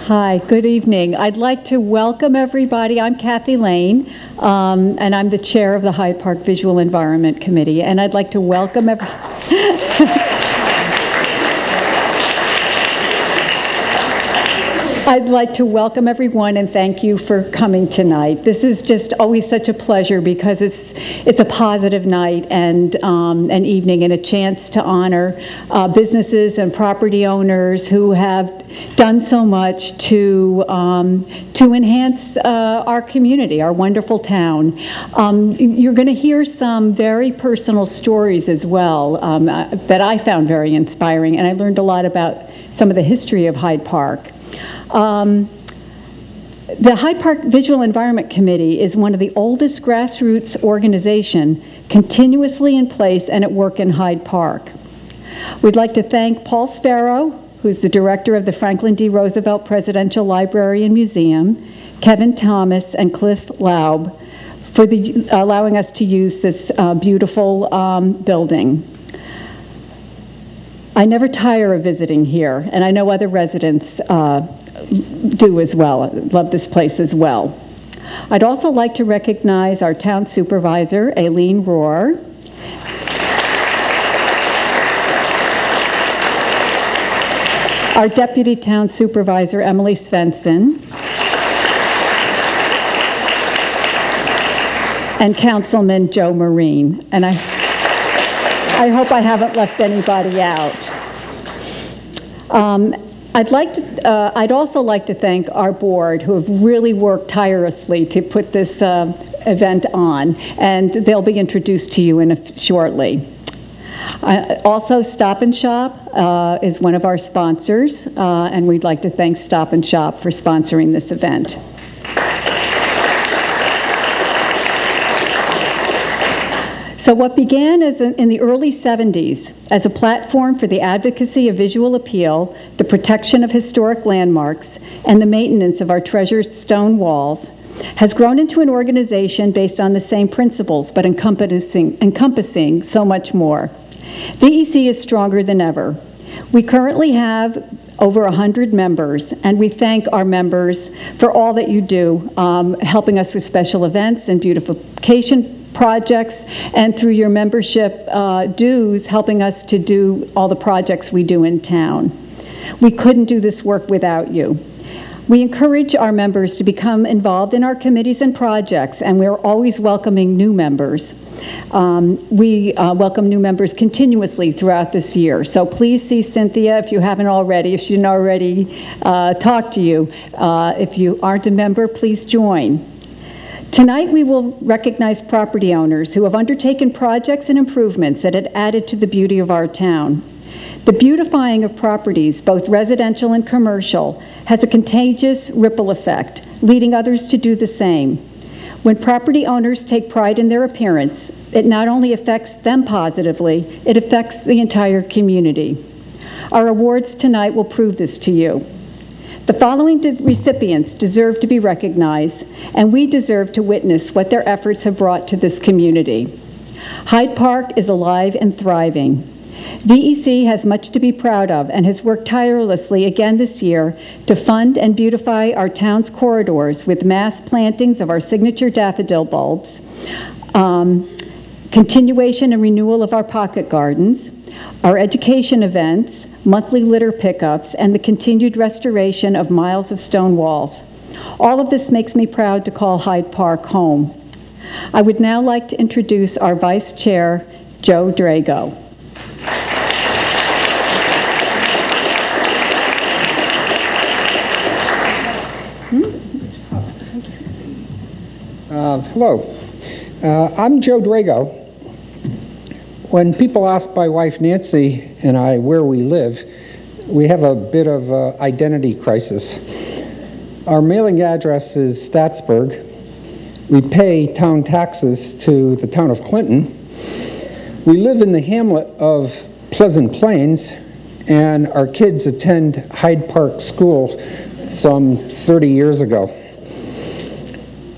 Hi, good evening. I'd like to welcome everybody. I'm Kathy Lane, and I'm the chair of the Hyde Park Visual Environment Committee, and I'd like to welcome I'd like to welcome everyone and thank you for coming tonight. This is just always such a pleasure because it's a positive night and an evening and a chance to honor businesses and property owners who have done so much to enhance our community, our wonderful town. You're going to hear some very personal stories as well that I found very inspiring, and I learned a lot about some of the history of Hyde Park. The Hyde Park Visual Environment Committee is one of the oldest grassroots organizations continuously in place and at work in Hyde Park. We'd like to thank Paul Sparrow, who's the director of the Franklin D. Roosevelt Presidential Library and Museum, Kevin Thomas, and Cliff Laub for allowing us to use this beautiful building. I never tire of visiting here, and I know other residents do as well. I love this place as well. I'd also like to recognize our town supervisor, Aileen Rohr, our deputy town supervisor, Emily Svensson, and Councilman Joe Marine. And I hope I haven't left anybody out. I'd also like to thank our board who have really worked tirelessly to put this event on, and they'll be introduced to you shortly. Also, Stop and Shop is one of our sponsors, and we'd like to thank Stop and Shop for sponsoring this event. So what began in the early 70s as a platform for the advocacy of visual appeal, the protection of historic landmarks, and the maintenance of our treasured stone walls has grown into an organization based on the same principles, but encompassing so much more. VEC is stronger than ever. We currently have over 100 members, and we thank our members for all that you do, helping us with special events and beautification projects, and through your membership dues, helping us to do all the projects we do in town. We couldn't do this work without you. We encourage our members to become involved in our committees and projects, and we're always welcoming new members. We welcome new members continuously throughout this year. So please see Cynthia if you haven't already, if she didn't already talk to you. If you aren't a member, please join. Tonight we will recognize property owners who have undertaken projects and improvements that have added to the beauty of our town. The beautifying of properties, both residential and commercial, has a contagious ripple effect, leading others to do the same. When property owners take pride in their appearance, it not only affects them positively, it affects the entire community. Our awards tonight will prove this to you. The following recipients deserve to be recognized, and we deserve to witness what their efforts have brought to this community. Hyde Park is alive and thriving. VEC has much to be proud of and has worked tirelessly again this year to fund and beautify our town's corridors with mass plantings of our signature daffodil bulbs, continuation and renewal of our pocket gardens, our education events, monthly litter pickups, and the continued restoration of miles of stone walls. All of this makes me proud to call Hyde Park home. I would now like to introduce our Vice Chair, Joe Drago. Hello, I'm Joe Drago. When people ask my wife Nancy and I where we live, we have a bit of an identity crisis. Our mailing address is Statsburg. We pay town taxes to the town of Clinton. We live in the hamlet of Pleasant Plains, and our kids attend Hyde Park School some 30 years ago.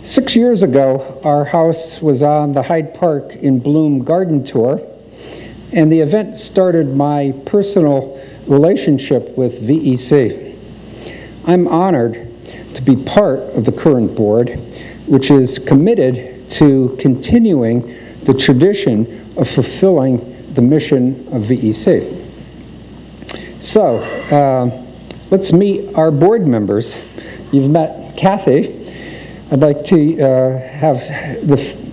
6 years ago, our house was on the Hyde Park in Bloom garden tour, and the event started my personal relationship with VEC. I'm honored to be part of the current board, which is committed to continuing the tradition of fulfilling the mission of VEC. So, let's meet our board members. You've met Kathy. I'd like to have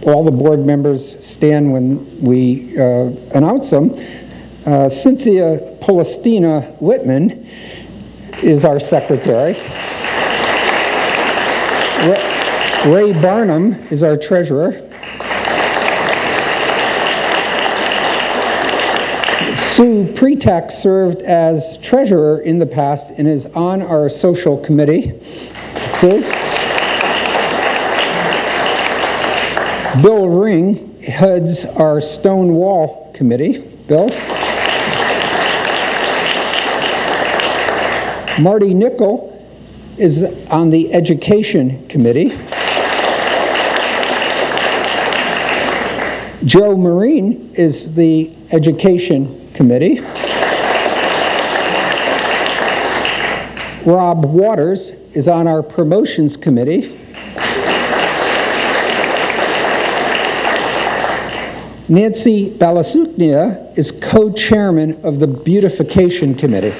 all the board members stand when we announce them. Cynthia Polestina Whitman is our secretary. Ray Barnum is our treasurer. Sue Pretek served as treasurer in the past and is on our social committee. Sue. Bill Ring heads our Stone Wall Committee. Bill. Marty Nickel is on the Education Committee. Joe Marine is the Education Committee. Rob Waters is on our Promotions Committee. Nancy Balasuknia is co-chairman of the Beautification Committee.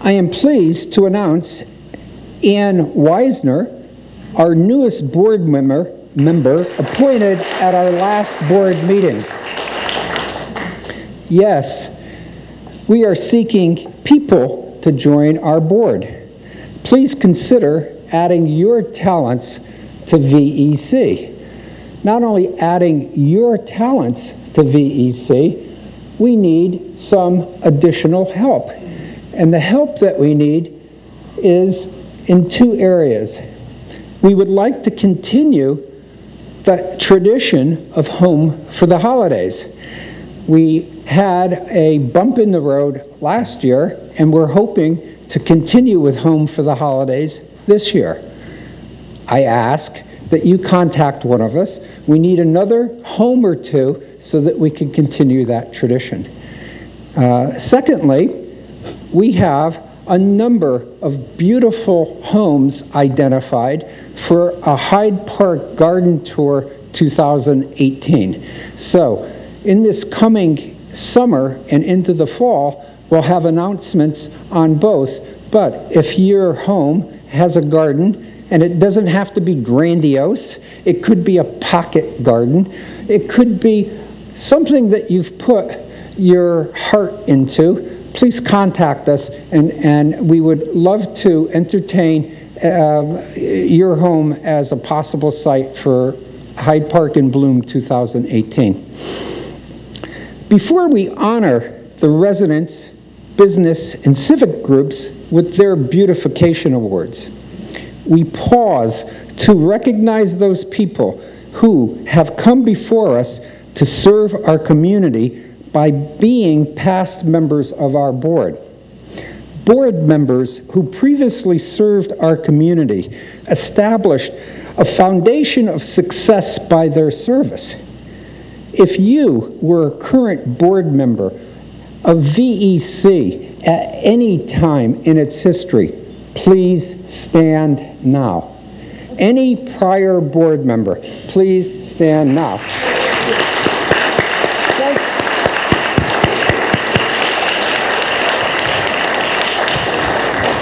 I am pleased to announce Ann Weisner, our newest board member appointed at our last board meeting. Yes, we are seeking people to join our board. Please consider adding your talents to VEC. Not only adding your talents to VEC, we need some additional help. And the help that we need is in two areas. We would like to continue the tradition of Home for the Holidays. We had a bump in the road last year, and we're hoping to continue with Home for the Holidays this year. I ask that you contact one of us. We need another home or two so that we can continue that tradition. Secondly, we have a number of beautiful homes identified for a Hyde Park Garden Tour 2018. So, in this coming summer and into the fall, we'll have announcements on both. But if your home has a garden, and it doesn't have to be grandiose, it could be a pocket garden, it could be something that you've put your heart into, please contact us, and we would love to entertain your home as a possible site for Hyde Park in Bloom 2018. Before we honor the residents, business, and civic groups with their beautification awards, we pause to recognize those people who have come before us to serve our community by being past members of our board. Board members who previously served our community established a foundation of success by their service. If you were a current board member of VEC at any time in its history, please stand now. Any prior board member, please stand now.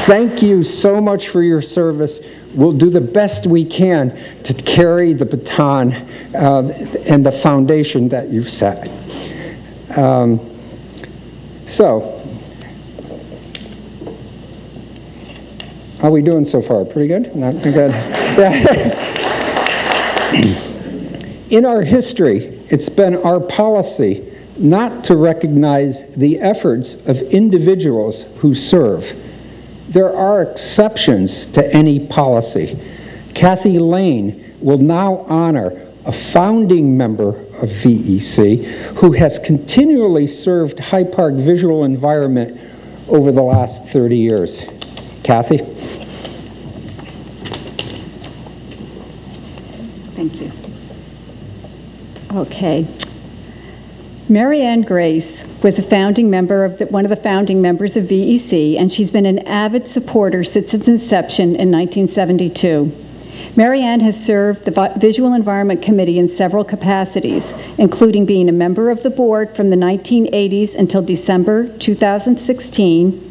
Thank you so much for your service. We'll do the best we can to carry the baton and the foundation that you've set. How are we doing so far? Pretty good? Not good? In our history, it's been our policy not to recognize the efforts of individuals who serve. There are exceptions to any policy. Kathy Lane will now honor a founding member of VEC who has continually served Hyde Park visual environment over the last 30 years. Kathy? Thank you. Okay. Mary Ann Grace was a founding member of one of the founding members of VEC, and she's been an avid supporter since its inception in 1972. Mary Ann has served the Visual Environment Committee in several capacities, including being a member of the board from the 1980s until December 2016.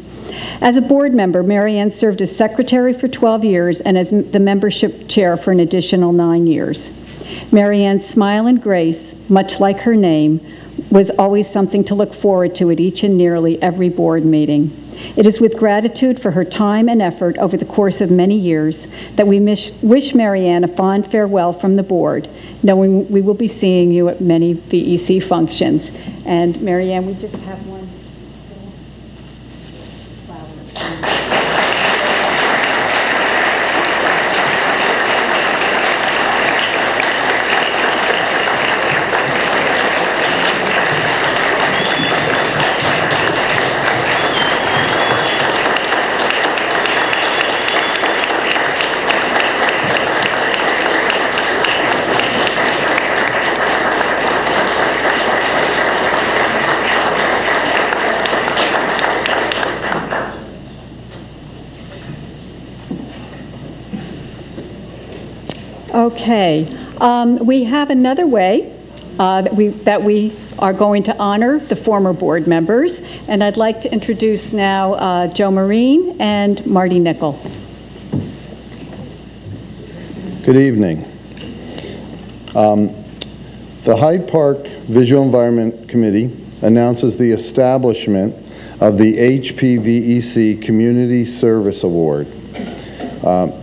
As a board member, Mary Ann served as secretary for 12 years and as the membership chair for an additional 9 years. Mary Ann's smile and grace, much like her name, was always something to look forward to at each and nearly every board meeting. It is with gratitude for her time and effort over the course of many years that we wish Mary Ann a fond farewell from the board, knowing we will be seeing you at many VEC functions. And Mary Ann, we just have one. Okay, we have another way that we are going to honor the former board members, and I'd like to introduce now Joe Marine and Marty Nickel. Good evening. The Hyde Park Visual Environment Committee announces the establishment of the HPVEC Community Service Award.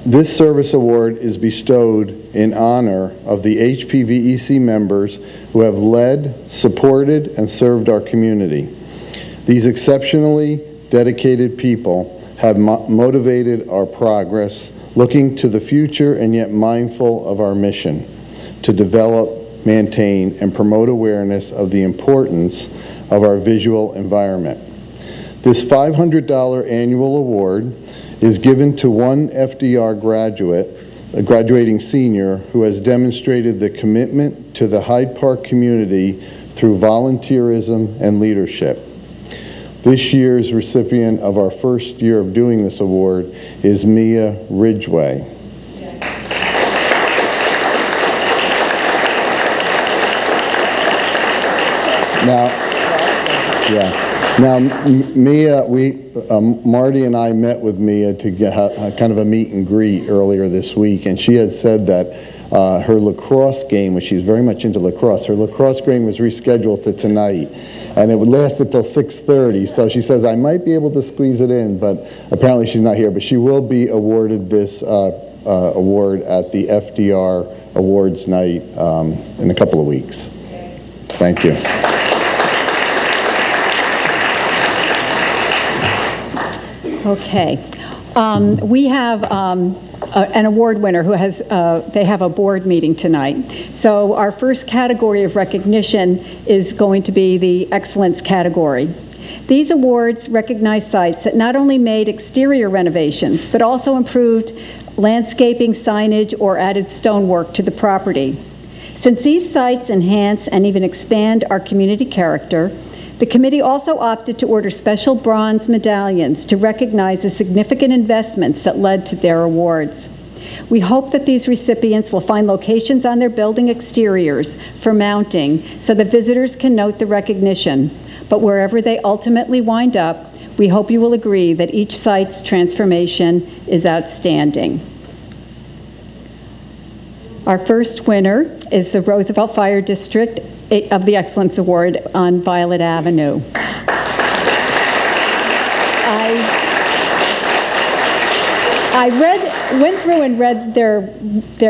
This service award is bestowed in honor of the HPVEC members who have led, supported, and served our community. These exceptionally dedicated people have motivated our progress, looking to the future and yet mindful of our mission to develop, maintain, and promote awareness of the importance of our visual environment. This $500 annual award is given to one FDR graduate, a graduating senior, who has demonstrated the commitment to the Hyde Park community through volunteerism and leadership. This year's recipient of our first year of doing this award is Mia Ridgway. Now, Mia, Marty and I met with Mia to get kind of a meet and greet earlier this week, and she had said that her lacrosse game, which she's very much into lacrosse, her lacrosse game was rescheduled to tonight, and it would last until 6:30. So she says, I might be able to squeeze it in, but apparently she's not here. But she will be awarded this award at the FDR Awards Night in a couple of weeks. Thank you. Okay, we have an award winner who has, they have a board meeting tonight. So our first category of recognition is going to be the excellence category. These awards recognize sites that not only made exterior renovations, but also improved landscaping, signage, or added stonework to the property. Since these sites enhance and even expand our community character, the committee also opted to order special bronze medallions to recognize the significant investments that led to their awards. We hope that these recipients will find locations on their building exteriors for mounting so that visitors can note the recognition. But wherever they ultimately wind up, we hope you will agree that each site's transformation is outstanding. Our first winner is the Roosevelt Fire District of the Excellence Award on Violet Avenue. I went through and read their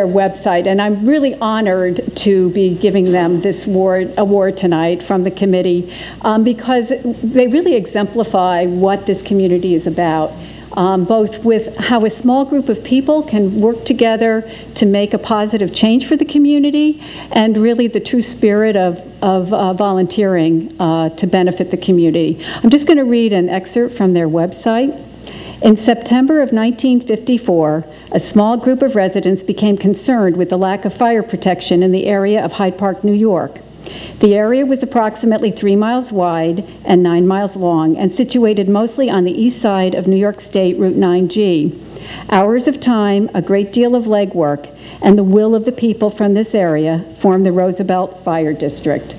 website, and I'm really honored to be giving them this award tonight from the committee because they really exemplify what this community is about. Both with how a small group of people can work together to make a positive change for the community, and really the true spirit of volunteering to benefit the community. I'm just going to read an excerpt from their website. In September of 1954, a small group of residents became concerned with the lack of fire protection in the area of Hyde Park, New York. The area was approximately 3 miles wide and 9 miles long and situated mostly on the east side of New York State Route 9G. Hours of time, a great deal of legwork, and the will of the people from this area form the Roosevelt Fire District.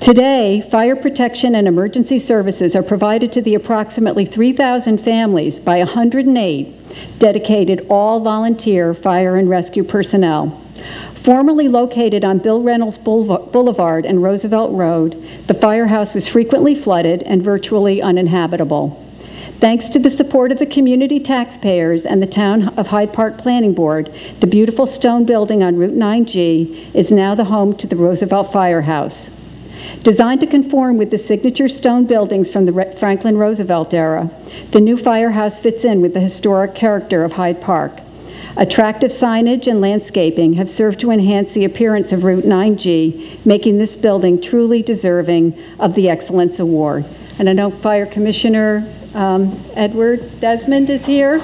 Today, fire protection and emergency services are provided to the approximately 3,000 families by 108 dedicated all-volunteer fire and rescue personnel. Formerly located on Bill Reynolds Boulevard and Roosevelt Road, the firehouse was frequently flooded and virtually uninhabitable. Thanks to the support of the community taxpayers and the Town of Hyde Park Planning Board, the beautiful stone building on Route 9G is now the home to the Roosevelt Firehouse. Designed to conform with the signature stone buildings from the Franklin Roosevelt era, the new firehouse fits in with the historic character of Hyde Park. Attractive signage and landscaping have served to enhance the appearance of Route 9G, making this building truly deserving of the Excellence Award. And I know Fire Commissioner Edward Desmond is here.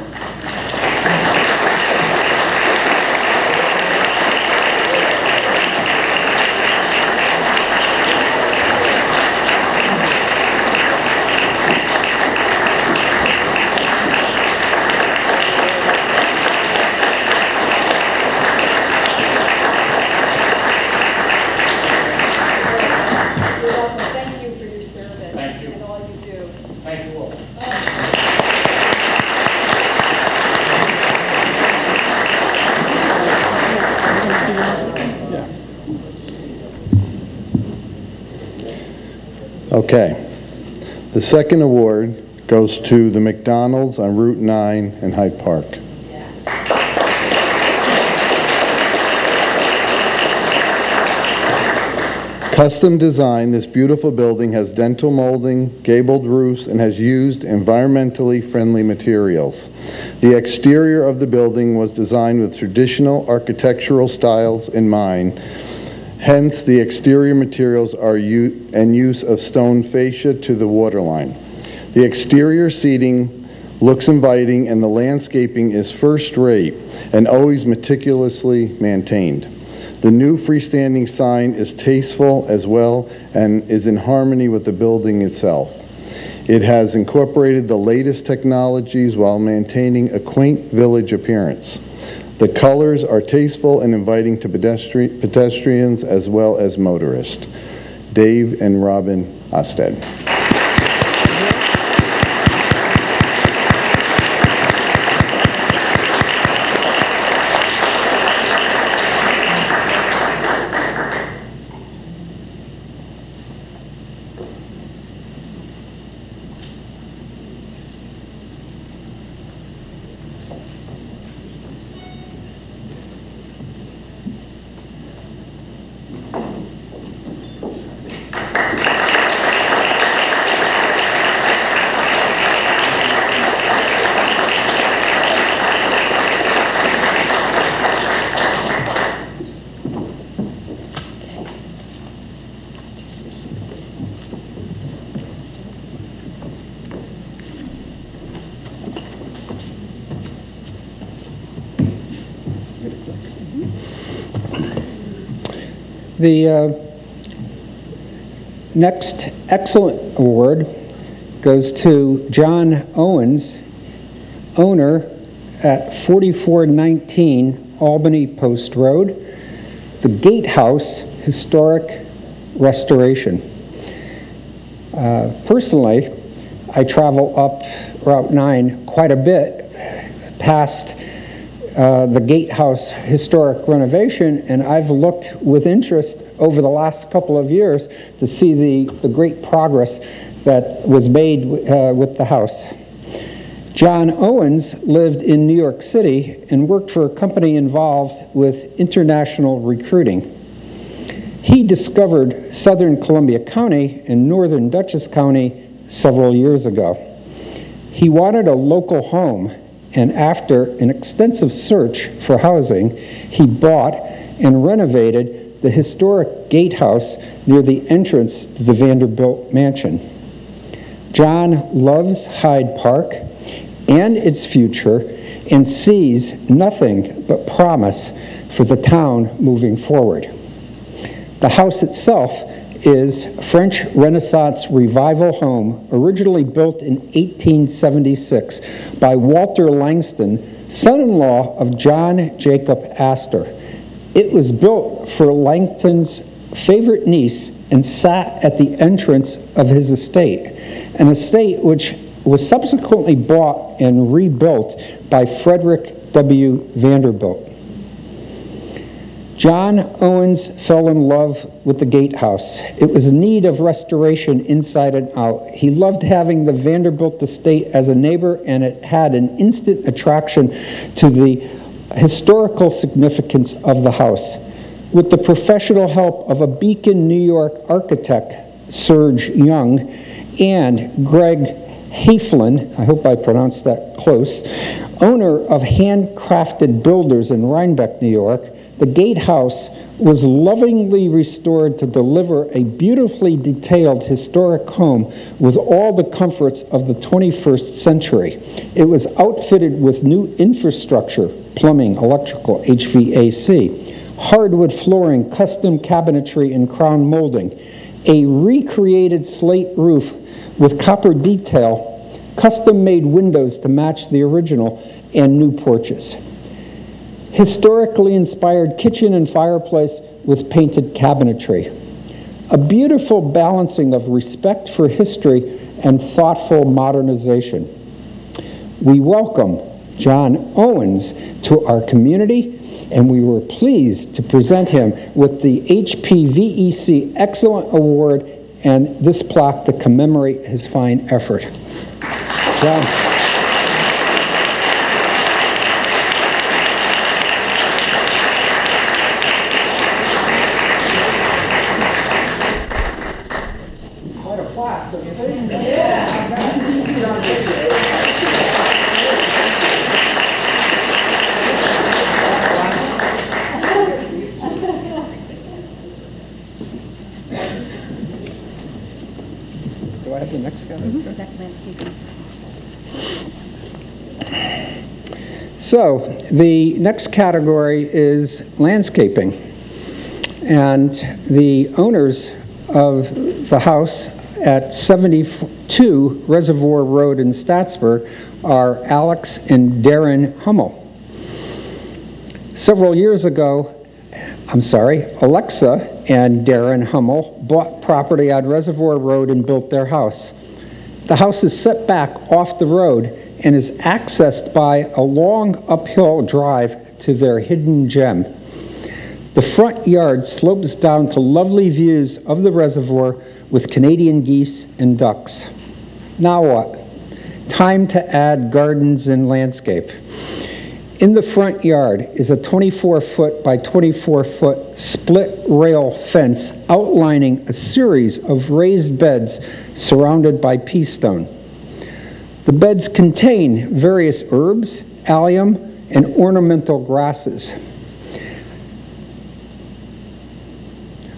Okay. The second award goes to the McDonald's on Route 9 in Hyde Park. Custom designed, this beautiful building has dental molding, gabled roofs, and has used environmentally friendly materials. The exterior of the building was designed with traditional architectural styles in mind. Hence, the exterior materials are use of stone fascia to the waterline. The exterior seating looks inviting, and the landscaping is first-rate and always meticulously maintained. The new freestanding sign is tasteful as well and is in harmony with the building itself. It has incorporated the latest technologies while maintaining a quaint village appearance. The colors are tasteful and inviting to pedestrians as well as motorists. Dave and Robin Osted. The next excellent award goes to John Owens, owner at 4419 Albany Post Road, the Gatehouse Historic Restoration. Personally, I travel up Route 9 quite a bit past the Gatehouse Historic Renovation, and I've looked with interest over the last couple of years to see the great progress that was made with the house. John Owens lived in New York City and worked for a company involved with international recruiting. He discovered Southern Columbia County and Northern Dutchess County several years ago. He wanted a local home, and after an extensive search for housing, he bought and renovated the historic gatehouse near the entrance to the Vanderbilt Mansion. John loves Hyde Park and its future and sees nothing but promise for the town moving forward. The house itself is French Renaissance Revival home, originally built in 1876 by Walter Langston, son-in-law of John Jacob Astor. It was built for Langton's favorite niece and sat at the entrance of his estate, an estate which was subsequently bought and rebuilt by Frederick W. Vanderbilt. John Owens fell in love with the gatehouse. It was in need of restoration inside and out. He loved having the Vanderbilt estate as a neighbor, and it had an instant attraction to the historical significance of the house. With the professional help of a Beacon, New York architect, Serge Young, and Greg Haeflin, I hope I pronounced that close, owner of Handcrafted Builders in Rhinebeck, New York, the gatehouse was lovingly restored to deliver a beautifully detailed historic home with all the comforts of the 21st century. It was outfitted with new infrastructure, plumbing, electrical, HVAC, hardwood flooring, custom cabinetry, and crown molding, a recreated slate roof with copper detail, custom-made windows to match the original, and new porches. Historically inspired kitchen and fireplace with painted cabinetry. A beautiful balancing of respect for history and thoughtful modernization. We welcome John Owens to our community, and we were pleased to present him with the HPVEC Excellent Award and this plaque to commemorate his fine effort. John. Do I have the next guy? So the next category is landscaping. And the owners of the house at 72 Reservoir Road in Staatsburg are Alex and Darren Hummel. Several years ago, Alexa and Darren Hummel bought property on Reservoir Road and built their house. The house is set back off the road and is accessed by a long uphill drive to their hidden gem. The front yard slopes down to lovely views of the reservoir with Canadian geese and ducks. Now what? Time to add gardens and landscape. In the front yard is a 24-foot by 24-foot split rail fence outlining a series of raised beds surrounded by pea stone. The beds contain various herbs, allium, and ornamental grasses.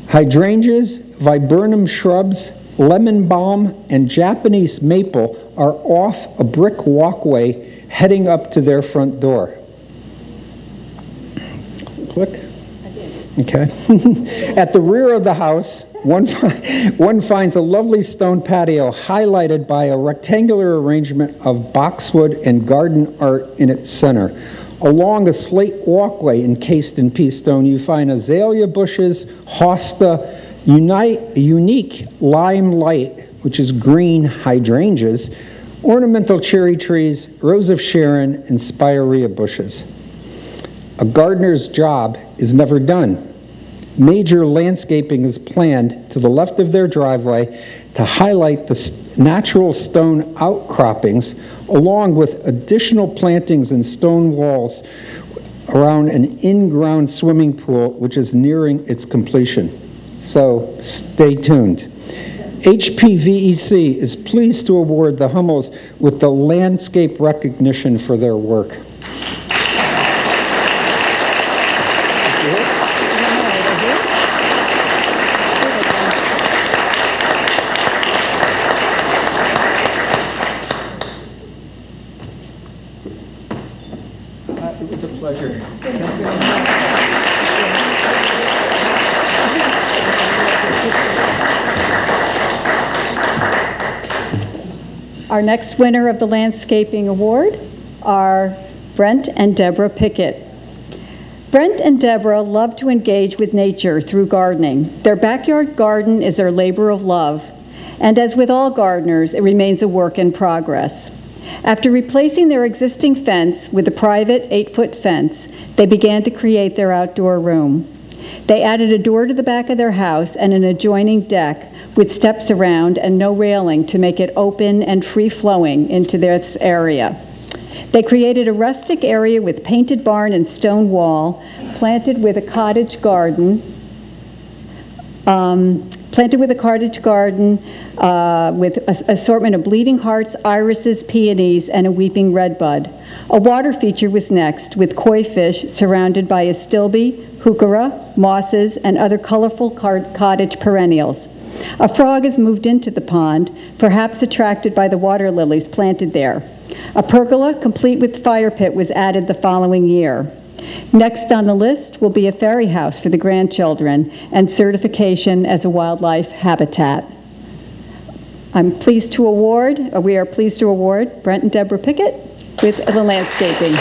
Hydrangeas, viburnum shrubs, lemon balm, and Japanese maple are off a brick walkway heading up to their front door. Click. I did. Okay. At the rear of the house, one finds a lovely stone patio highlighted by a rectangular arrangement of boxwood and garden art in its center. Along a slate walkway encased in pea stone, you find azalea bushes, hosta, unique lime light, which is green hydrangeas, ornamental cherry trees, rose of Sharon, and spirea bushes. A gardener's job is never done. Major landscaping is planned to the left of their driveway to highlight the natural stone outcroppings, along with additional plantings and stone walls around an in-ground swimming pool, which is nearing its completion. So stay tuned. HPVEC is pleased to award the Hummels with the landscape recognition for their work. It was a pleasure. Our next winner of the Landscaping Award are Brent and Deborah Pickett. Brent and Deborah love to engage with nature through gardening. Their backyard garden is their labor of love, and as with all gardeners, it remains a work in progress. After replacing their existing fence with a private 8-foot fence, they began to create their outdoor room. They added a door to the back of their house and an adjoining deck with steps around and no railing to make it open and free-flowing into this area. They created a rustic area with painted barn and stone wall, planted with a cottage garden, with an assortment of bleeding hearts, irises, peonies, and a weeping redbud. A water feature was next, with koi fish surrounded by astilbe, heuchera, mosses, and other colorful cottage perennials. A frog has moved into the pond, perhaps attracted by the water lilies planted there. A pergola, complete with fire pit, was added the following year. Next on the list will be a fairy house for the grandchildren and certification as a wildlife habitat. We are pleased to award Brent and Deborah Pickett with the landscaping.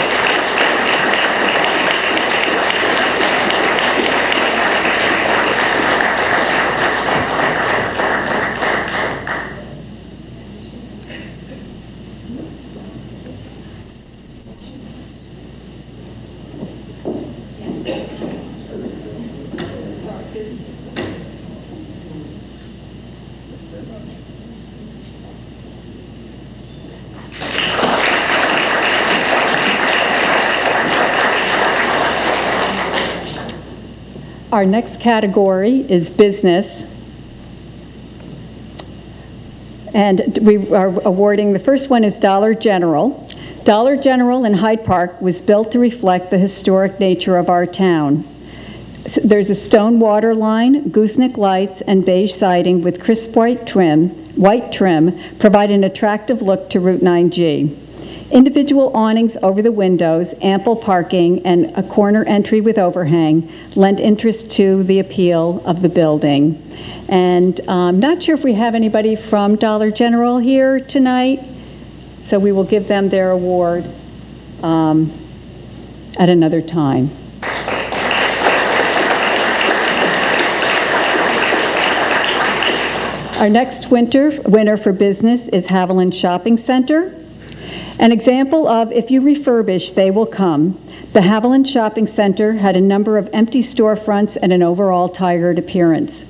Our next category is business. And we are awarding, the first one is Dollar General. Dollar General in Hyde Park was built to reflect the historic nature of our town. There's a stone water line, gooseneck lights, and beige siding with crisp white trim provide an attractive look to Route 9G. Individual awnings over the windows, ample parking, and a corner entry with overhang lend interest to the appeal of the building. And I'm not sure if we have anybody from Dollar General here tonight, so we will give them their award at another time. Our next winner for business is Haviland Shopping Center. An example of if you refurbish, they will come. The Haviland Shopping Center had a number of empty storefronts and an overall tired appearance.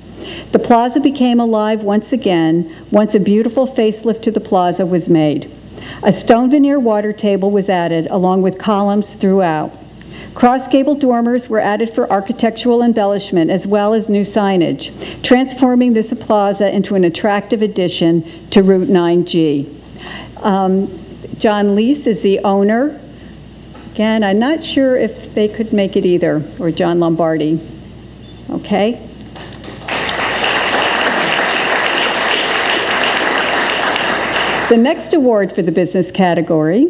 The plaza became alive once again once a beautiful facelift to the plaza was made. A stone veneer water table was added along with columns throughout. Cross-gable dormers were added for architectural embellishment as well as new signage, transforming this plaza into an attractive addition to Route 9G. John Leese is the owner. Again, I'm not sure if they could make it either, or John Lombardi. Okay. The next award for the business category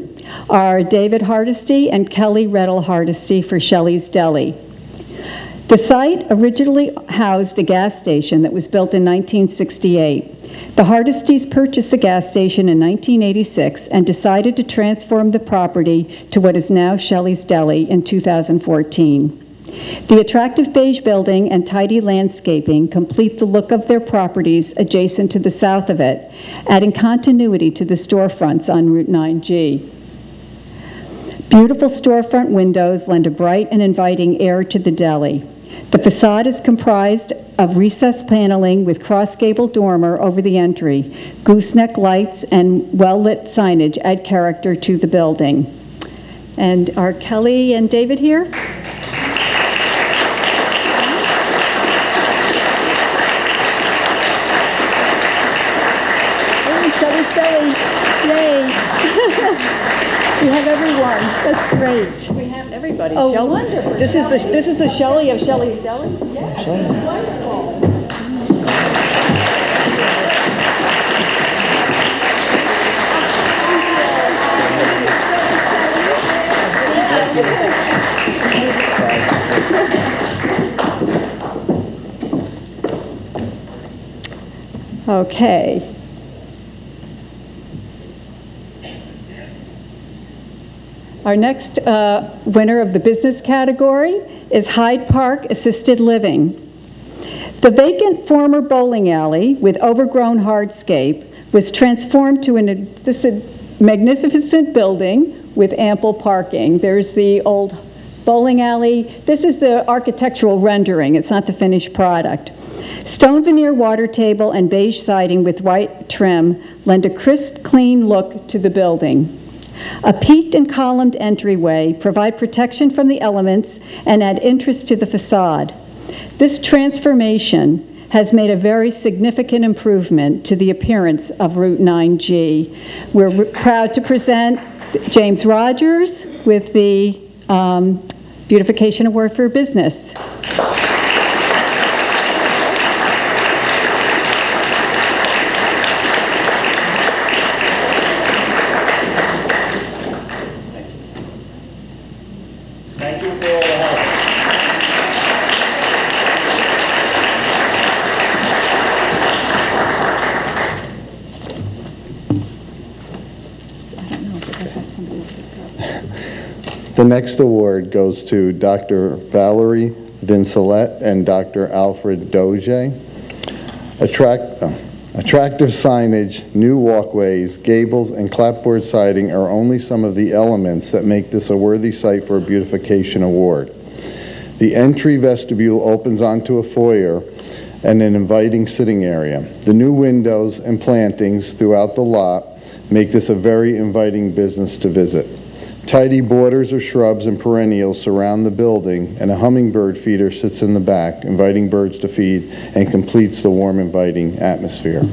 are David Hardesty and Kelly Rettle Hardesty for Shelley's Deli. The site originally housed a gas station that was built in 1968. The Hardestys purchased the gas station in 1986 and decided to transform the property to what is now Shelley's Deli in 2014. The attractive beige building and tidy landscaping complete the look of their properties adjacent to the south of it, adding continuity to the storefronts on Route 9G. Beautiful storefront windows lend a bright and inviting air to the deli. The facade is comprised of recessed paneling with cross-gable dormer over the entry. Gooseneck lights and well-lit signage add character to the building. And are Kelly and David here? Oh, Shelley's Deli. Yay. We have everyone. That's great. We have everybody. Oh, Shelley. Wonderful. This is the Shelley of Shelley's Deli? Yes. Shelley. Wonderful. Okay. Our next winner of the business category is Hyde Park Assisted Living. The vacant former bowling alley with overgrown hardscape was transformed to this magnificent building with ample parking. There's the old bowling alley. This is the architectural rendering. It's not the finished product. Stone veneer water table and beige siding with white trim lend a crisp, clean look to the building. A peaked and columned entryway provide protection from the elements and add interest to the facade. This transformation has made a very significant improvement to the appearance of Route 9G. We're proud to present James Rogers with the Beautification Award for Business. Thank you for all the help. The next award goes to Dr. Valerie Vincelette and Dr. Alfred Doge. Attractive signage, new walkways, gables, and clapboard siding are only some of the elements that make this a worthy site for a beautification award. The entry vestibule opens onto a foyer and an inviting sitting area. The new windows and plantings throughout the lot make this a very inviting business to visit. Tidy borders of shrubs and perennials surround the building, and a hummingbird feeder sits in the back, inviting birds to feed, and completes the warm, inviting atmosphere.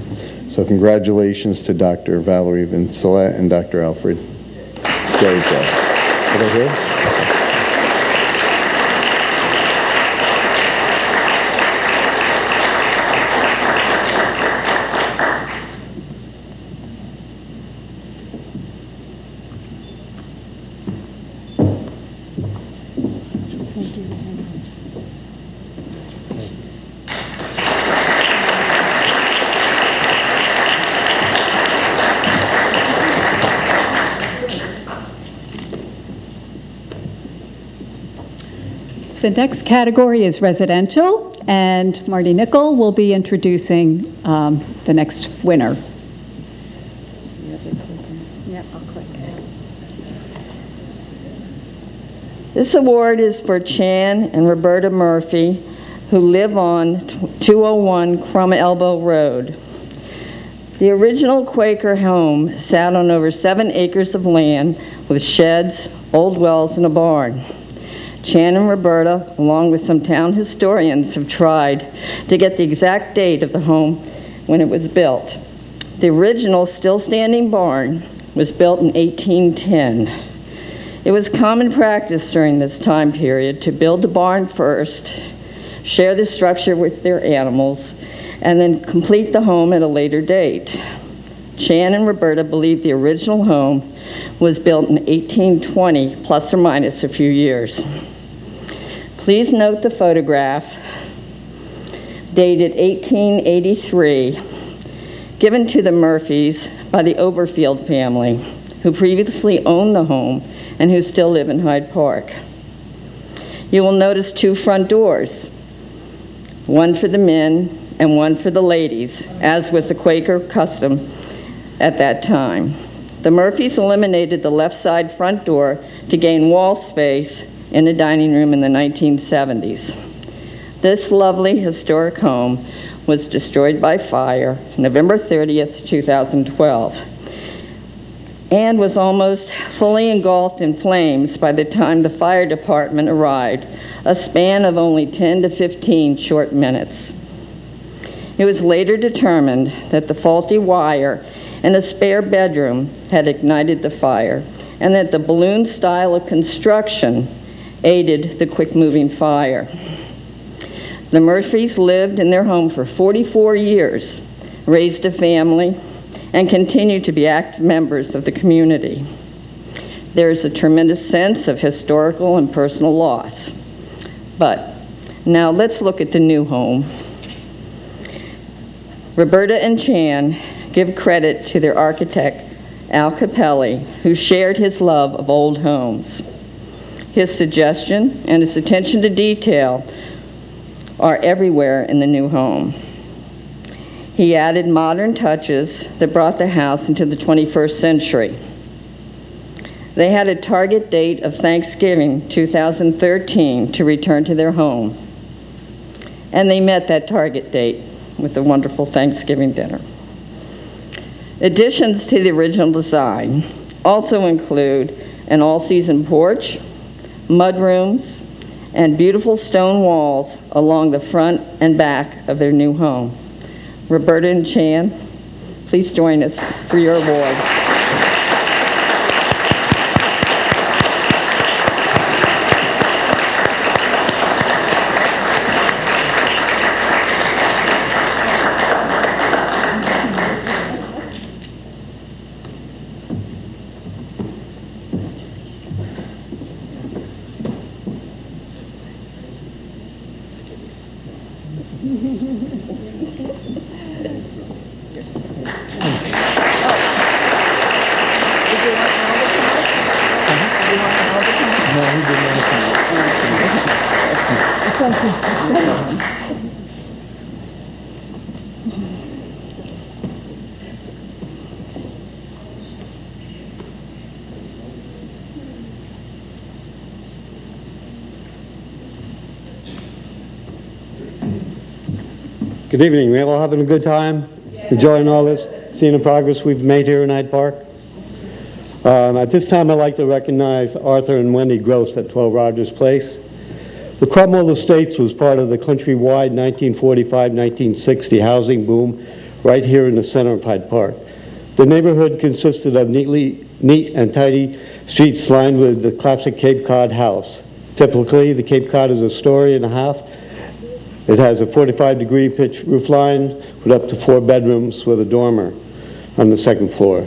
So congratulations to Dr. Valerie Vincelette and Dr. Alfred Doge. Are they here? The next category is residential, and Marty Nickel will be introducing the next winner. Yep, I'll click. This award is for Chan and Roberta Murphy, who live on 201 Crum Elbow Road. The original Quaker home sat on over 7 acres of land with sheds, old wells, and a barn. Chan and Roberta, along with some town historians, have tried to get the exact date of the home when it was built. The original still standing barn was built in 1810. It was common practice during this time period to build the barn first, share the structure with their animals, and then complete the home at a later date. Chan and Roberta believe the original home was built in 1820, plus or minus a few years. Please note the photograph, dated 1883, given to the Murphys by the Overfield family, who previously owned the home and who still live in Hyde Park. You will notice 2 front doors, one for the men and one for the ladies, as was the Quaker custom at that time. The Murphys eliminated the left side front door to gain wall space in the dining room in the 1970s. This lovely historic home was destroyed by fire November 30th, 2012, and was almost fully engulfed in flames by the time the fire department arrived, a span of only 10 to 15 short minutes. It was later determined that the faulty wire in a spare bedroom had ignited the fire, and that the balloon style of construction aided the quick-moving fire. The Murphys lived in their home for 44 years, raised a family, and continue to be active members of the community. There is a tremendous sense of historical and personal loss. But now let's look at the new home. Roberta and Chan give credit to their architect Al Capelli, who shared his love of old homes. His suggestion and his attention to detail are everywhere in the new home. He added modern touches that brought the house into the 21st century. They had a target date of Thanksgiving 2013 to return to their home, and they met that target date with a wonderful Thanksgiving dinner. Additions to the original design also include an all-season porch, mudrooms, and beautiful stone walls along the front and back of their new home. Roberta and Chan, please join us for your award. Good evening. We all having a good time? Enjoying all this? Seeing the progress we've made here in Hyde Park? At this time, I'd like to recognize Arthur and Wendy Gross at 12 Rogers Place. The Cromwell Estates was part of the countrywide 1945-1960 housing boom right here in the center of Hyde Park. The neighborhood consisted of neat and tidy streets lined with the classic Cape Cod house. Typically, the Cape Cod is a story and a half. It has a 45-degree pitch roof line with up to 4 bedrooms with a dormer on the second floor.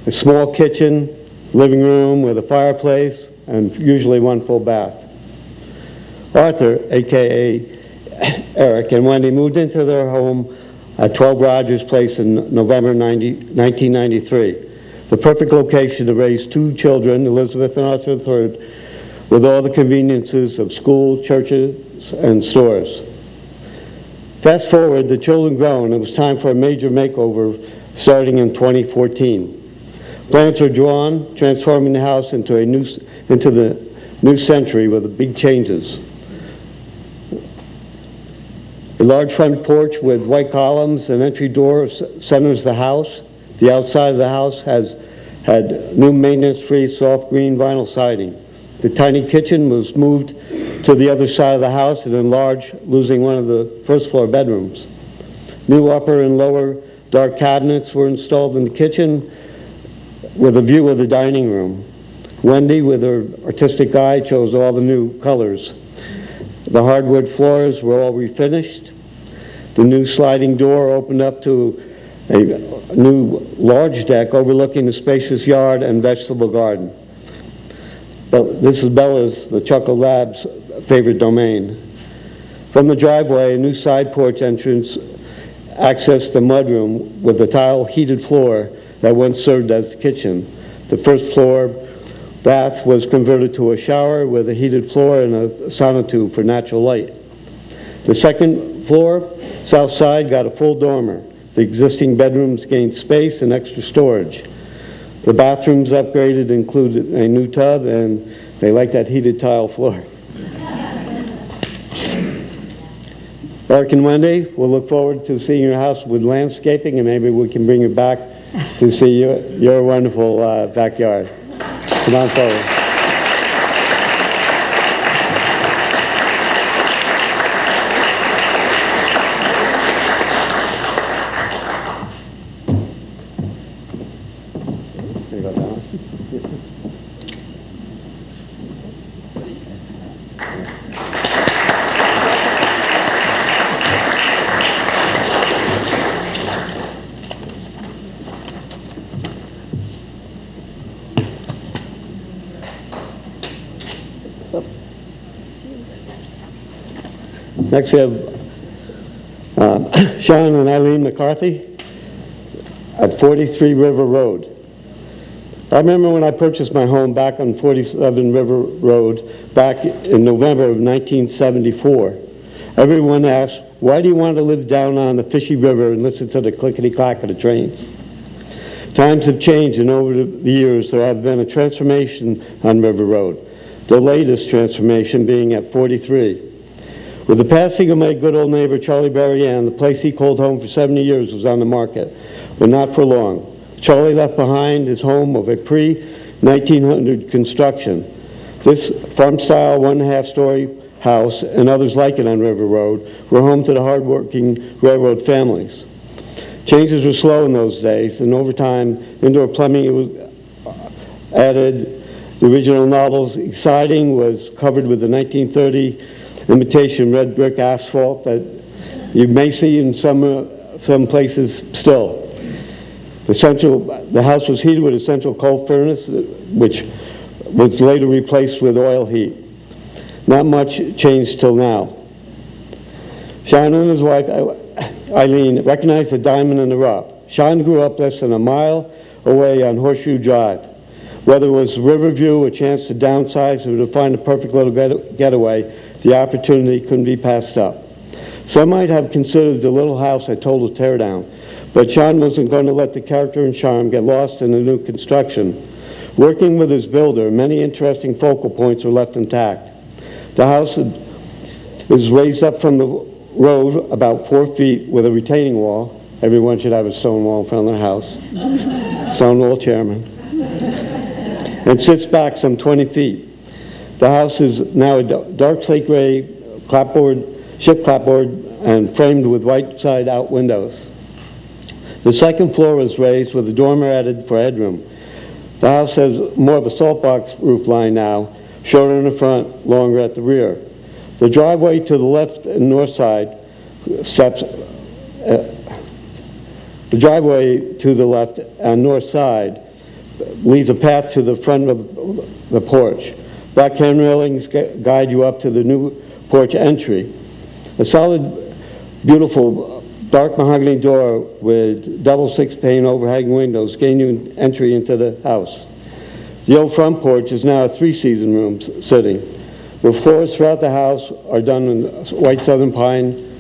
A small kitchen, living room with a fireplace, and usually one full bath. Arthur, a.k.a. Eric, and Wendy moved into their home at 12 Rogers Place in November 1993. The perfect location to raise 2 children, Elizabeth and Arthur III, with all the conveniences of school, churches, and stores. Fast forward, the children grown, it was time for a major makeover starting in 2014. Plans were drawn, transforming the house into the new century with big changes. A large front porch with white columns and entry door centers the house. The outside of the house had new maintenance-free soft green vinyl siding. The tiny kitchen was moved to the other side of the house and enlarged, losing one of the first floor bedrooms. New upper and lower dark cabinets were installed in the kitchen with a view of the dining room. Wendy, with her artistic eye, chose all the new colors. The hardwood floors were all refinished. The new sliding door opened up to a new large deck overlooking the spacious yard and vegetable garden. This is Bella's, the Chuckle Lab's, favorite domain. From the driveway, a new side porch entrance accessed the mudroom with a tile heated floor that once served as the kitchen. The first floor bath was converted to a shower with a heated floor and a sonotube for natural light. The second floor, south side, got a full dormer. The existing bedrooms gained space and extra storage. The bathrooms upgraded included a new tub, and they like that heated tile floor. Eric and Wendy, we'll look forward to seeing your house with landscaping, and maybe we can bring you back to see your wonderful backyard. Come on forward. Next we have Sean and Eileen McCarthy at 43 River Road. I remember when I purchased my home back on 47 River Road back in November of 1974. Everyone asked, why do you want to live down on the fishy river and listen to the clickety-clack of the trains? Times have changed, and over the years there has been a transformation on River Road, the latest transformation being at 43. With the passing of my good old neighbor Charlie Berrien, the place he called home for 70 years was on the market, but not for long. Charlie left behind his home of a pre-1900 construction. This farm-style 1.5-story house and others like it on River Road were home to the hard-working railroad families. Changes were slow in those days, and over time, indoor plumbing was added. The original novel's siding was covered with the 1930 imitation red brick asphalt that you may see in some places still. The house was heated with a central coal furnace, which was later replaced with oil heat. Not much changed till now. Sean and his wife, Eileen, recognized the diamond in the rough. Sean grew up less than a mile away on Horseshoe Drive. Whether it was Riverview, a chance to downsize, or to find a perfect little getaway, the opportunity couldn't be passed up. Some might have considered the little house a total teardown, but Sean wasn't going to let the character and charm get lost in the new construction. Working with his builder, many interesting focal points were left intact. The house is raised up from the road about 4 feet with a retaining wall. Everyone should have a stone wall in front of their house. Stone wall chairman. And sits back some 20 feet. The house is now a dark slate gray ship clapboard and framed with white side-out windows. The second floor was raised with a dormer added for headroom. The house has more of a saltbox roof line now, shorter in the front, longer at the rear. The driveway to the left and north side steps. The driveway to the left and north side leads a path to the front of the porch. Black hand railings guide you up to the new porch entry. A solid, beautiful, dark mahogany door with double 6-pane overhang windows gain you entry into the house. The old front porch is now a 3-season room sitting. The floors throughout the house are done in white southern pine,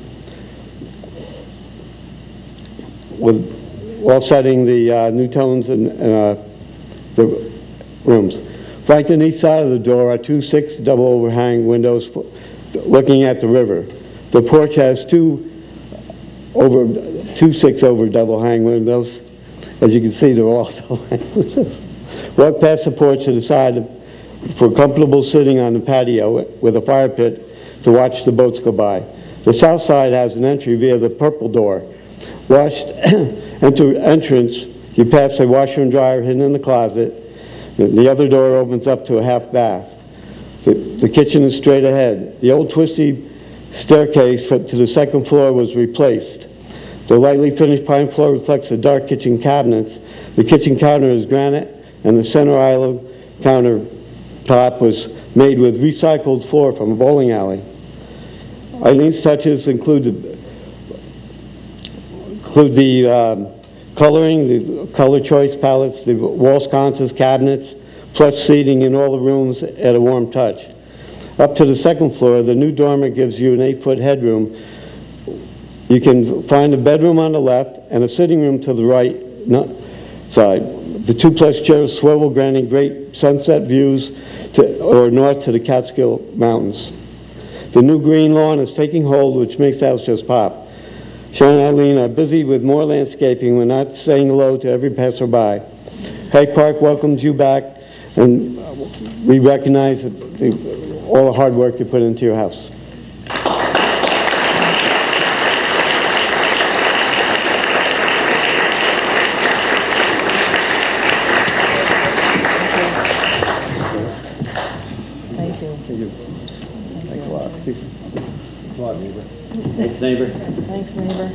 while setting the new tones in the rooms. Flanked on each side of the door are 2 6 double overhang windows looking at the river. The porch has 2 6 over double hang windows. As you can see, they're all double hang windows. Walk past the porch to the side for comfortable sitting on the patio with a fire pit to watch the boats go by. The south side has an entry via the purple door. Washed entrance, you pass a washer and dryer hidden in the closet. The other door opens up to a half bath. The kitchen is straight ahead. The old twisty staircase to the second floor was replaced. The lightly finished pine floor reflects the dark kitchen cabinets. The kitchen counter is granite, and the center island countertop was made with recycled floor from a bowling alley. Eileen's touches include the coloring, the color choice palettes, the wall sconces, cabinets, plush seating in all the rooms at a warm touch. Up to the second floor, the new dormer gives you an 8-foot headroom. You can find a bedroom on the left and a sitting room to the right side. The 2 plush chairs swivel, granting great sunset views north to the Catskill Mountains. The new green lawn is taking hold, which makes the house just pop. Sean and Eileen are busy with more landscaping. We're not saying hello to every passerby. Hyde Park welcomes you back, and we recognize all the hard work you put into your house. Thank you. Thank you. Thanks a lot. Thanks a lot, neighbor. Thanks, neighbor. Thanks, neighbor.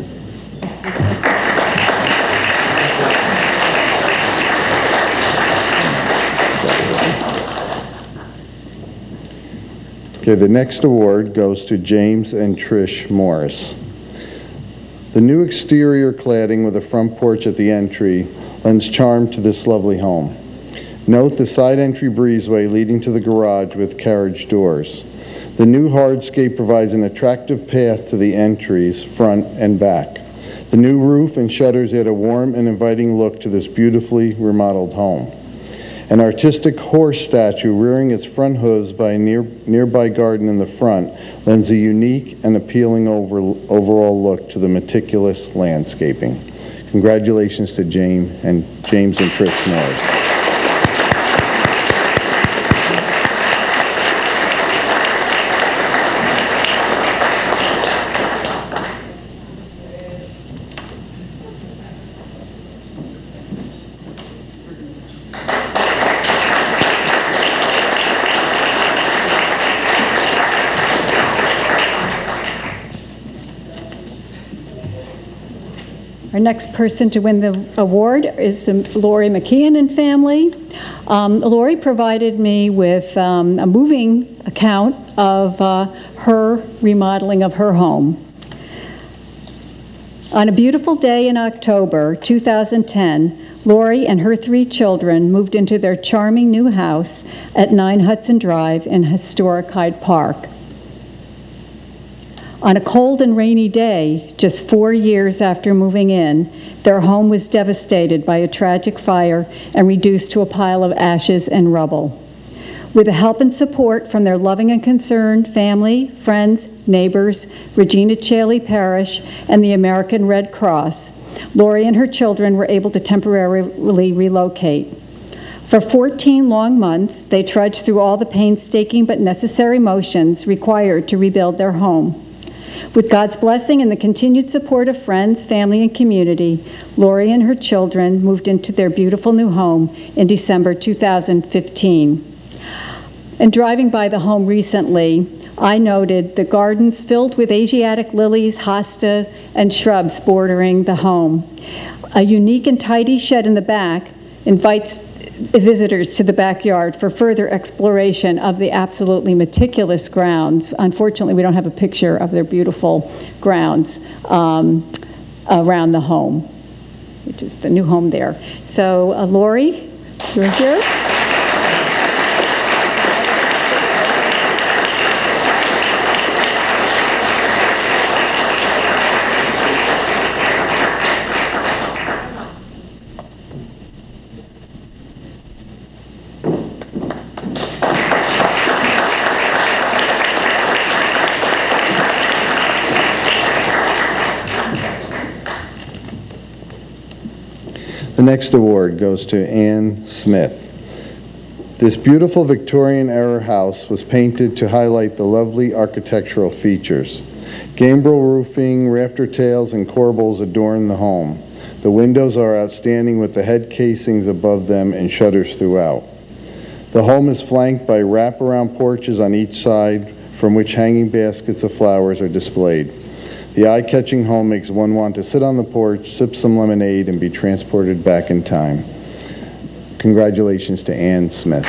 Okay, the next award goes to James and Trish Morris. The new exterior cladding with a front porch at the entry lends charm to this lovely home. Note the side entry breezeway leading to the garage with carriage doors. The new hardscape provides an attractive path to the entries, front and back. The new roof and shutters add a warm and inviting look to this beautifully remodeled home. An artistic horse statue rearing its front hooves by a nearby garden in the front lends a unique and appealing overall look to the meticulous landscaping. Congratulations to James and Trish Morris. Our next person to win the award is the Lori McKeon and family. Lori provided me with a moving account of her remodeling of her home. On a beautiful day in October 2010, Lori and her 3 children moved into their charming new house at 9 Hudson Drive in historic Hyde Park. On a cold and rainy day, just 4 years after moving in, their home was devastated by a tragic fire and reduced to a pile of ashes and rubble. With the help and support from their loving and concerned family, friends, neighbors, Regina Chaley Parish, and the American Red Cross, Lori and her children were able to temporarily relocate. For 14 long months, they trudged through all the painstaking but necessary motions required to rebuild their home. With God's blessing and the continued support of friends, family, and community, Lori and her children moved into their beautiful new home in December 2015. And driving by the home recently, I noted the gardens filled with Asiatic lilies, hosta, and shrubs bordering the home. A unique and tidy shed in the back invites visitors to the backyard for further exploration of the absolutely meticulous grounds. Unfortunately, we don't have a picture of their beautiful grounds around the home, which is the new home there. So, Lori, you're here. The next award goes to Ann Smith. This beautiful Victorian-era house was painted to highlight the lovely architectural features. Gambrel roofing, rafter tails, and corbels adorn the home. The windows are outstanding with the head casings above them and shutters throughout. The home is flanked by wraparound porches on each side from which hanging baskets of flowers are displayed. The eye-catching home makes one want to sit on the porch, sip some lemonade, and be transported back in time. Congratulations to Ann Smith.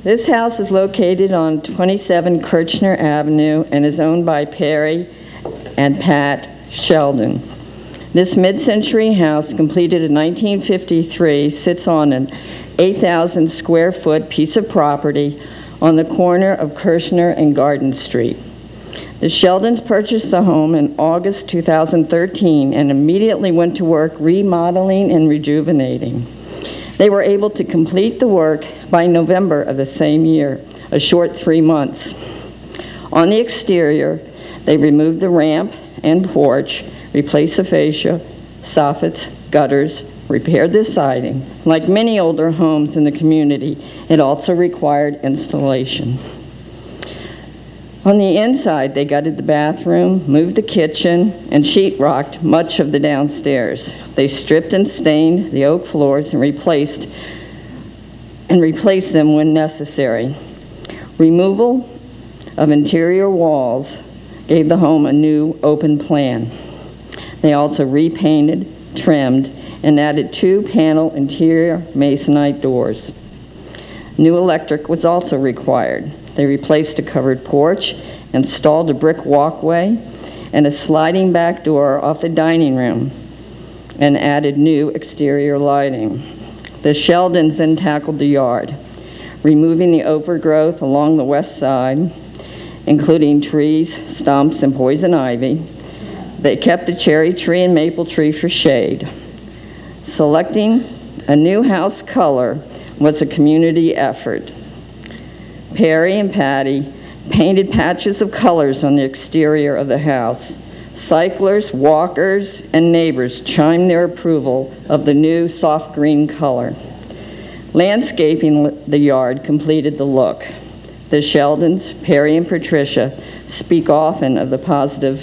This house is located on 27 Kirchner Avenue and is owned by Perry and Pat Sheldon. This mid-century house, completed in 1953, sits on an 8,000 square foot piece of property on the corner of Kirchner and Garden Street. The Sheldons purchased the home in August 2013 and immediately went to work remodeling and rejuvenating. They were able to complete the work by November of the same year, a short 3 months. On the exterior, they removed the ramp and porch, replaced the fascia, soffits, gutters, repaired the siding. Like many older homes in the community, it also required installation. On the inside, they gutted the bathroom, moved the kitchen, and sheetrocked much of the downstairs. They stripped and stained the oak floors and replaced them when necessary. Removal of interior walls gave the home a new open plan. They also repainted, trimmed, and added 2-panel interior masonite doors. New electric was also required. They replaced a covered porch, installed a brick walkway, and a sliding back door off the dining room, and added new exterior lighting. The Sheldons then tackled the yard, removing the overgrowth along the west side, including trees, stumps, and poison ivy. They kept the cherry tree and maple tree for shade. Selecting a new house color was a community effort. Perry and Patty painted patches of colors on the exterior of the house. Cyclers, walkers, and neighbors chimed their approval of the new soft green color. Landscaping the yard completed the look. The Sheldons, Perry and Patricia, speak often of the positives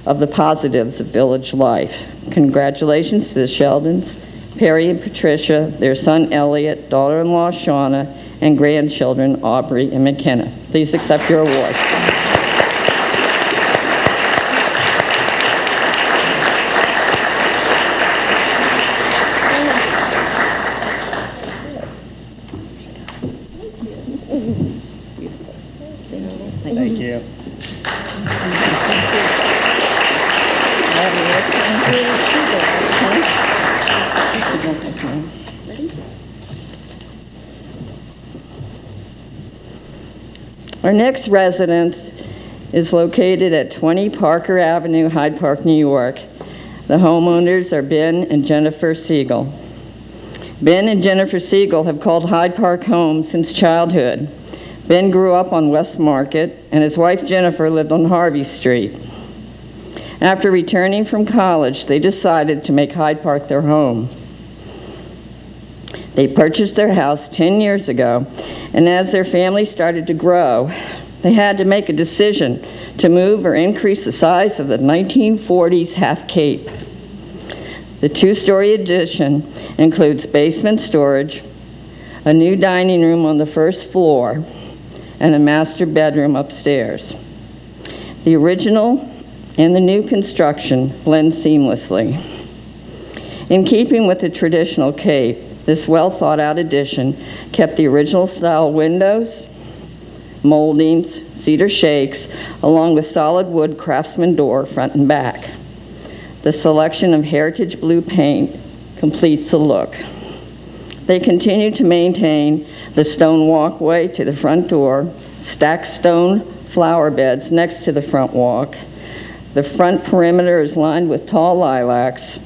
of village life. Congratulations to the Sheldons, Perry and Patricia, their son Elliot, daughter-in-law Shauna, and grandchildren Aubrey and McKenna. Please accept your award. Thank you. Our next residence is located at 20 Parker Avenue, Hyde Park, New York. The homeowners are Ben and Jennifer Siegel. Ben and Jennifer Siegel have called Hyde Park home since childhood. Ben grew up on West Market, and his wife Jennifer lived on Harvey Street. After returning from college, they decided to make Hyde Park their home. They purchased their house 10 years ago, and as their family started to grow, they had to make a decision to move or increase the size of the 1940s half cape. The 2-story addition includes basement storage, a new dining room on the first floor, and a master bedroom upstairs. The original and the new construction blend seamlessly. In keeping with the traditional cape, this well-thought-out addition kept the original style windows, moldings, cedar shakes, along with solid wood craftsman door front and back. The selection of heritage blue paint completes the look. They continue to maintain the stone walkway to the front door, stacked stone flower beds next to the front walk. The front perimeter is lined with tall lilacs,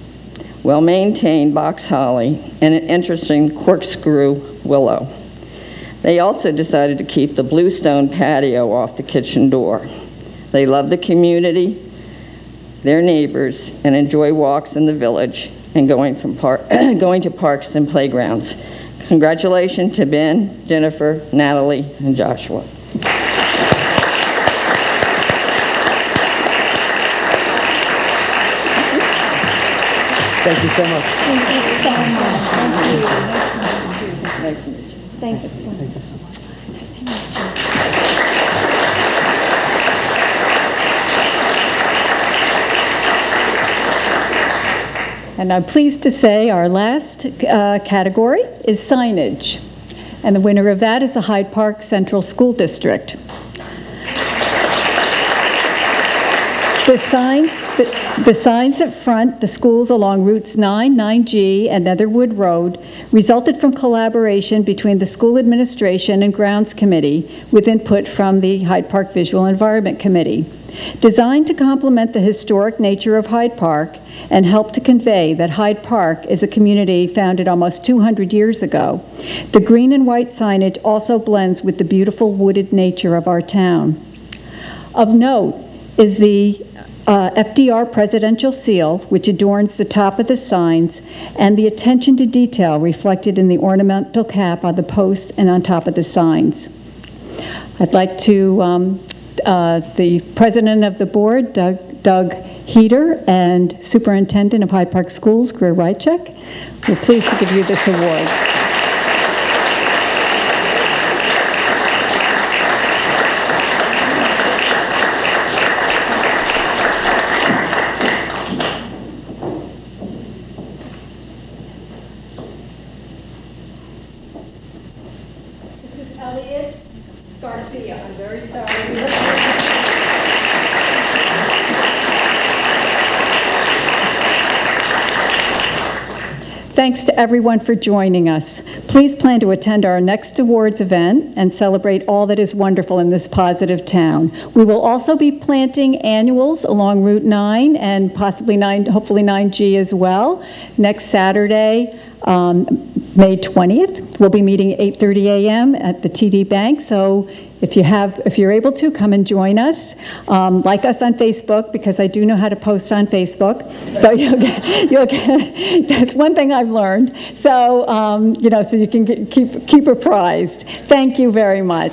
well-maintained box holly, and an interesting corkscrew willow. They also decided to keep the bluestone patio off the kitchen door. They love the community, their neighbors, and enjoy walks in the village and going to parks and playgrounds. Congratulations to Ben, Jennifer, Natalie, and Joshua. Thank you so much. Thank you so much. Nice to meet you. Thank you so much. Thank you so much. And I'm pleased to say our last category is signage. And the winner of that is the Hyde Park Central School District. The signs that front the schools along routes 9, 9G, and Netherwood Road resulted from collaboration between the school administration and grounds committee with input from the Hyde Park Visual Environment Committee. Designed to complement the historic nature of Hyde Park and help to convey that Hyde Park is a community founded almost 200 years ago, the green and white signage also blends with the beautiful wooded nature of our town. Of note is the FDR presidential seal, which adorns the top of the signs, and the attention to detail reflected in the ornamental cap on the posts and on top of the signs. I'd like to the president of the board, Doug Heater, and superintendent of Hyde Park Schools, Greer Rychek. We're pleased to give you this award. This is Elliot Garcia. I'm very sorry. Thanks to everyone for joining us. Please plan to attend our next awards event and celebrate all that is wonderful in this positive town. We will also be planting annuals along Route 9 and possibly hopefully 9G as well. Next Saturday, May 20th, we'll be meeting at 8:30 a.m. at the TD Bank. So if you're able to, come and join us. Like us on Facebook, because I do know how to post on Facebook. So you'll get that's one thing I've learned. So so you can keep apprised. Thank you very much.